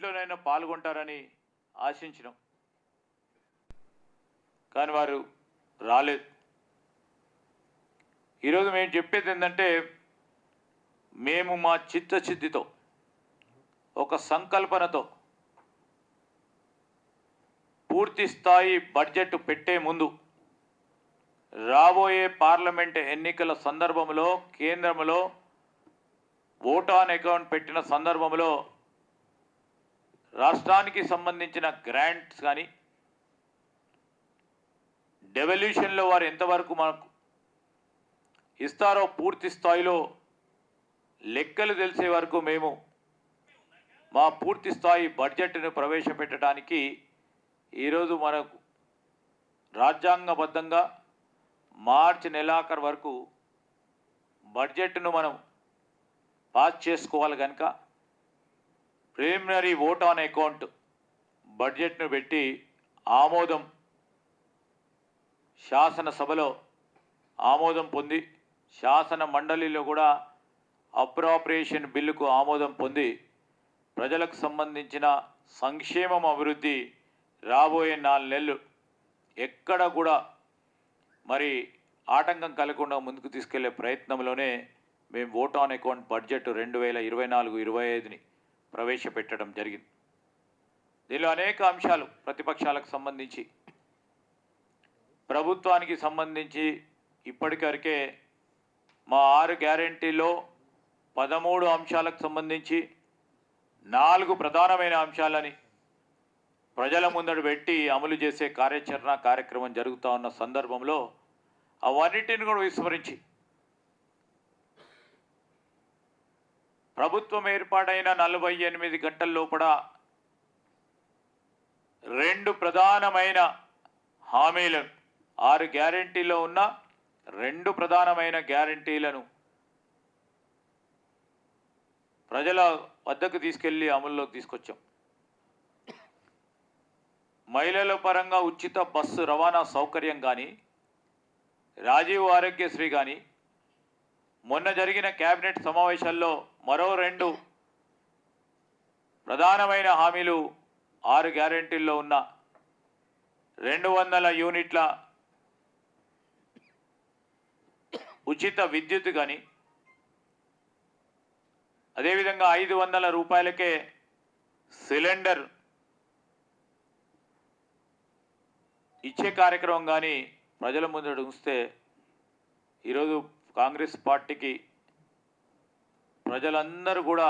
దాంట్లోనైనా పాల్గొంటారని ఆశించినాం. కానీ వారు రాలేదు. ఈరోజు మేము చెప్పేది ఏంటంటే, మేము మా చిత్తశుద్ధితో ఒక సంకల్పనతో పూర్తి స్థాయి బడ్జెట్ పెట్టే ముందు రాబోయే పార్లమెంట్ ఎన్నికల సందర్భంలో కేంద్రంలో ఓట్ ఆన్ అకౌంట్ పెట్టిన సందర్భంలో రాష్ట్రానికి సంబంధించిన గ్రాంట్స్ కానీ డెవల్యూషన్లో వారు ఎంతవరకు మనకు ఇస్తారో పూర్తి స్థాయిలో లెక్కలు తెలిసే వరకు మేము మా పూర్తి స్థాయి బడ్జెట్ను ప్రవేశపెట్టడానికి ఈరోజు మనకు రాజ్యాంగబద్ధంగా మార్చి నెలాఖరు వరకు బడ్జెట్ను మనం పాస్ చేసుకోవాలి కనుక ప్రిలిమినరీ ఓట్ ఆన్ అకౌంట్ బడ్జెట్ను పెట్టి ఆమోదం శాసనసభలో ఆమోదం పొంది శాసన మండలిలో కూడా అప్రాప్రియేషన్ బిల్లుకు ఆమోదం పొంది ప్రజలకు సంబంధించిన సంక్షేమం అభివృద్ధి రాబోయే 4 నెలలు ఎక్కడ కూడా మరి ఆటంకం కలగకుండా ముందుకు తీసుకెళ్లే ప్రయత్నంలోనే మేము ఓట్ ఆన్ అకౌంట్ బడ్జెట్ 2024-25ని ప్రవేశపెట్టడం జరిగింది. దీనిలో అనేక అంశాలు ప్రతిపక్షాలకు సంబంధించి ప్రభుత్వానికి సంబంధించి ఇప్పటివరకే మా 6 గ్యారెంటీలో 13 అంశాలకు సంబంధించి 4 ప్రధానమైన అంశాలని ప్రజల ముందడు పెట్టి అమలు చేసే కార్యక్రమం జరుగుతూ ఉన్న సందర్భంలో అవన్నిటిని కూడా విస్మరించి ప్రభుత్వం ఏర్పాటైన 48 గంటల లోపల 2 ప్రధానమైన హామీలను 6 గ్యారెంటీలో ఉన్న 2 ప్రధానమైన గ్యారెంటీలను ప్రజల వద్దకు తీసుకెళ్లి అమల్లోకి తీసుకొచ్చాం. మహిళల పరంగా ఉచిత బస్సు రవాణా సౌకర్యం కానీ, రాజీవ్ ఆరోగ్యశ్రీ కానీ, మొన్న జరిగిన కేబినెట్ సమావేశాల్లో మరో 2 ప్రధానమైన హామీలు 6 గ్యారెంటీల్లో ఉన్న 200 యూనిట్ల ఉచిత విద్యుత్ కానీ, అదేవిధంగా 500 రూపాయలకే సిలిండర్ ఇచ్చే కార్యక్రమం కానీ ప్రజల ముందు ఉంచితే ఈరోజు కాంగ్రెస్ పార్టీకి ప్రజలందరూ కూడా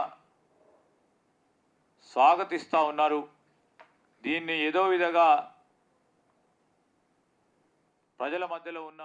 స్వాగతిస్తూ ఉన్నారు. దీన్ని ఏదో విధంగా ప్రజల మధ్యలో ఉన్న